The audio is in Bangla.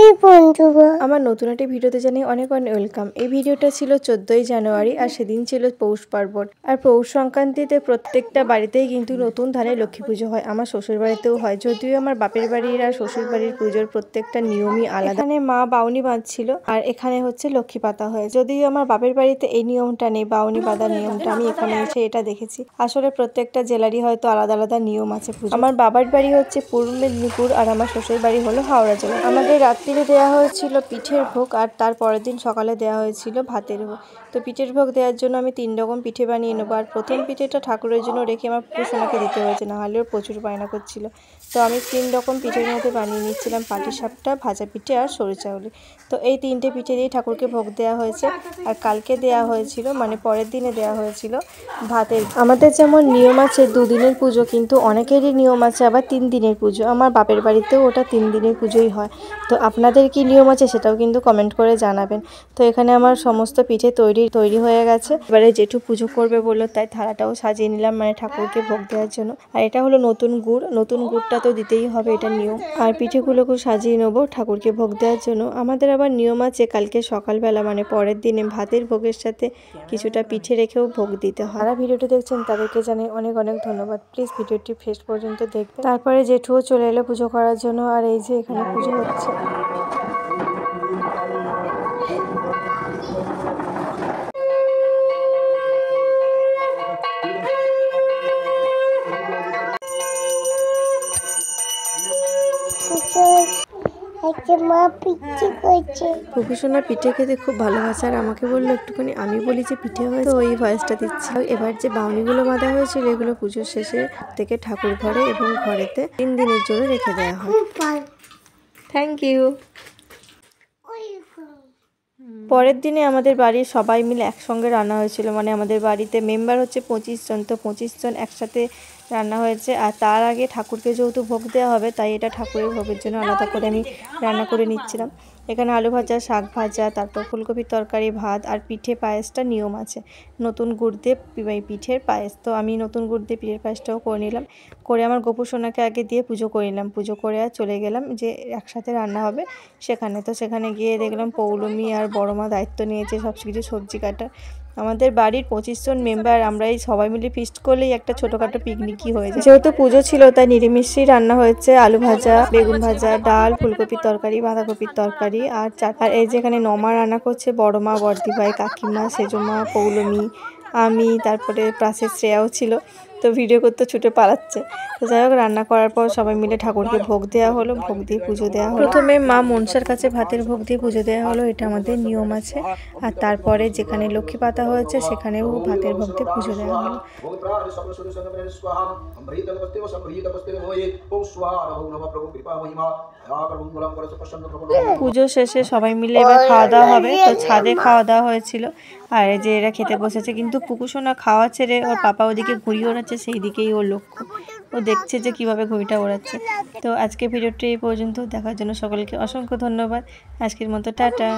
হাই বন্ধুরা, আমার নতুন একটি ভিডিওতে জানাই অনেক অনেক ওয়েলকাম। এই ভিডিওটা ছিল 14ই জানুয়ারি আর সেদিন ছিল পৌষ পার্বণ। আর পৌষ সংক্রান্তিতে প্রত্যেকটা বাড়িতেই কিন্তু নতুন ধানে লক্ষ্মী পুজো হয়। আমার শ্বশুর বাড়িতেও হয়, যদিও আমার বাপের বাড়ির আর শ্বশুর বাড়ির পুজোর প্রত্যেকটা নিয়মই আলাদা। এখানে মা বাউনি বাঁধছিল আর এখানে হচ্ছে লক্ষ্মী পাতা হয়। যদিও আমার বাপের বাড়িতে এই নিয়মটা নেই, বাউনি বাঁধার নিয়মটা, আমি এখানে এসে এটা দেখেছি। আসলে প্রত্যেকটা জেলারই হয়তো আলাদা আলাদা নিয়ম আছে পুজো। আমার বাবার বাড়ি হচ্ছে পূর্ব মেদিনীপুর আর আমার শ্বশুর বাড়ি হলো হাওড়া জেলা। আমাদের রাত্রিরে দেওয়া হয়েছিল পিঠের ভোগ আর তার পরের দিন সকালে দেওয়া হয়েছিল ভাতের ভোগ। তো পিঠের ভোগ দেওয়ার জন্য আমি 3 রকম পিঠে বানিয়ে নেবো। আর প্রথম পিঠেটা ঠাকুরের জন্য রেখে আমার পুষোনাকে দিতে হয়েছে, না হলেও প্রচুর বায়না করছিল। তো আমি 3 রকম পিঠের মধ্যে বানিয়ে নিচ্ছিলাম পাটিসাপটা, ভাজা পিঠে আর সরু চাউলে। তো এই 3টে পিঠে দিয়ে ঠাকুরকে ভোগ দেওয়া হয়েছে। আর কালকে দেওয়া হয়েছিল, মানে পরের দিনে দেওয়া হয়েছিল ভাতের। আমাদের যেমন নিয়ম আছে 2 দিনের পুজো, কিন্তু অনেকেরই নিয়ম আছে আবার 3 দিনের পুজো। আমার বাপের বাড়িতেও ওটা 3 দিনের পুজোই হয়। তো আপনাদের কি নিয়ম আছে সেটাও কিন্তু কমেন্ট করে জানাবেন। তো এখানে আমার সমস্ত পিঠে তৈরি হয়ে গেছে। এবারে জেঠু পুজো করবে বললো, তাই থালাটাও সাজিয়ে নিলাম, মানে ঠাকুরকে ভোগ দেওয়ার জন্য। আর এটা হলো নতুন গুড়, নতুন গুড়টা তো দিতেই হবে, এটা নিয়ম। আর পিঠেগুলোকেও সাজিয়ে নেবো ঠাকুরকে ভোগ দেওয়ার জন্য। আমাদের আবার নিয়ম আছে কালকে সকালবেলা, মানে পরের দিনে ভাতের ভোগের সাথে কিছুটা পিঠে রেখেও ভোগ দিতে হয়। যারা ভিডিওটি দেখছেন তাদেরকে জানাই অনেক অনেক ধন্যবাদ। প্লিজ ভিডিওটি শেষ পর্যন্ত দেখবেন। তারপরে জেঠুও চলে এলো পুজো করার জন্য। আর এই যে এখানে পুজো হচ্ছে। পুকুসোনা পিঠে খেতে খুব ভালোবাসে আর আমাকে বললো একটুখানি আমি বলি যে পিঠে হয়, তো ওই ভয়েসটা দিচ্ছি। এবার যে বাউনিগুলো বাঁধা হয়েছিল এগুলো পুজোর শেষে থেকে ঠাকুর ঘরে এবং ঘরেতে 3 দিনের জন্য রেখে দেওয়া হয়। Thank you. পরের দিনে আমাদের বাড়ির সবাই মিলে একসঙ্গে রান্না হয়েছিল, মানে আমাদের বাড়িতে মেম্বার হচ্ছে 25 জন, তো 25 জন একসাথে রান্না হয়েছে। আর তার আগে ঠাকুরকে যেহেতু ভোগ দেওয়া হবে, তাই এটা ঠাকুরের ভোগের জন্য আলাদা করে আমি রান্না করে নিচ্ছিলাম। এখানে আলু ভাজা, শাক ভাজা, তারপর ফুলকপির তরকারি, ভাত আর পিঠে পায়েসটা নিয়ম আছে, নতুন গুড় দিয়ে পিঠের পায়েস। তো আমি নতুন গুড় দিয়ে পিঠের পায়েসটাও করে নিলাম, করে আমার গোপু সোনাকে আগে দিয়ে পুজো করে নিলাম। পুজো করে আর চলে গেলাম যে একসাথে রান্না হবে সেখানে। তো সেখানে গিয়ে দেখলাম পৌলমী আর বড় মা দায়িত্ব নিয়েছে সব কিছু সবজি কাটার। আমাদের বাড়ির 25 জন মেম্বার, আমরা এই সবাই মিলে ফিস্ট করলেই একটা ছোটোখাটো পিকনিকই হয়ে যায়। যেহেতু পুজো ছিল তাই নিরামিষই রান্না হয়েছে, আলু ভাজা, বেগুন ভাজা, ডাল, ফুলকপির তরকারি, বাঁধাকপির তরকারি আর আর এই যেখানে নমা রান্না করছে বড় মা, বড়দি ভাই, কাকিমা, সেজমা, পৌলমী, আমি, তারপরে পাশে শ্রেয়াও ছিল। তো ভিডিও করতে ছুটে পালাচ্ছে। তো যাই হোক, রান্না করার পর সবাই মিলে ঠাকুরকে ভোগ দেওয়া হলো, ভোগ দিয়ে পুজো দেওয়া হলো। প্রথমে মা মনসার কাছে ভাতের ভোগ দিয়ে পুজো দেওয়া হলো, এটা আমাদের নিয়ম আছে। আর তারপরে যেখানে লক্ষ্মী পাতা হয়েছে সেখানেও ভাতের ভোগ দিয়ে পুজো দেওয়া হলো। পুজো শেষে সবাই মিলে এবার খাওয়া দাওয়া হবে। তো ছাদে খাওয়া দাওয়া হয়েছিল। আর এই যে এরা খেতে বসেছে, কিন্তু পুকুসোনা খাওয়া ছেড়ে ওর পাপা ওদিকে ঘুড়ি ওড়াচ্ছে, সেই দিকেই ওর লক্ষ্য। ও দেখছে যে কিভাবে ঘুড়িটা ওড়াচ্ছে। তো আজকে ভিডিওটি এই পর্যন্ত দেখার জন্য সকলকে অসংখ্য ধন্যবাদ। আজকের মতো টাটা।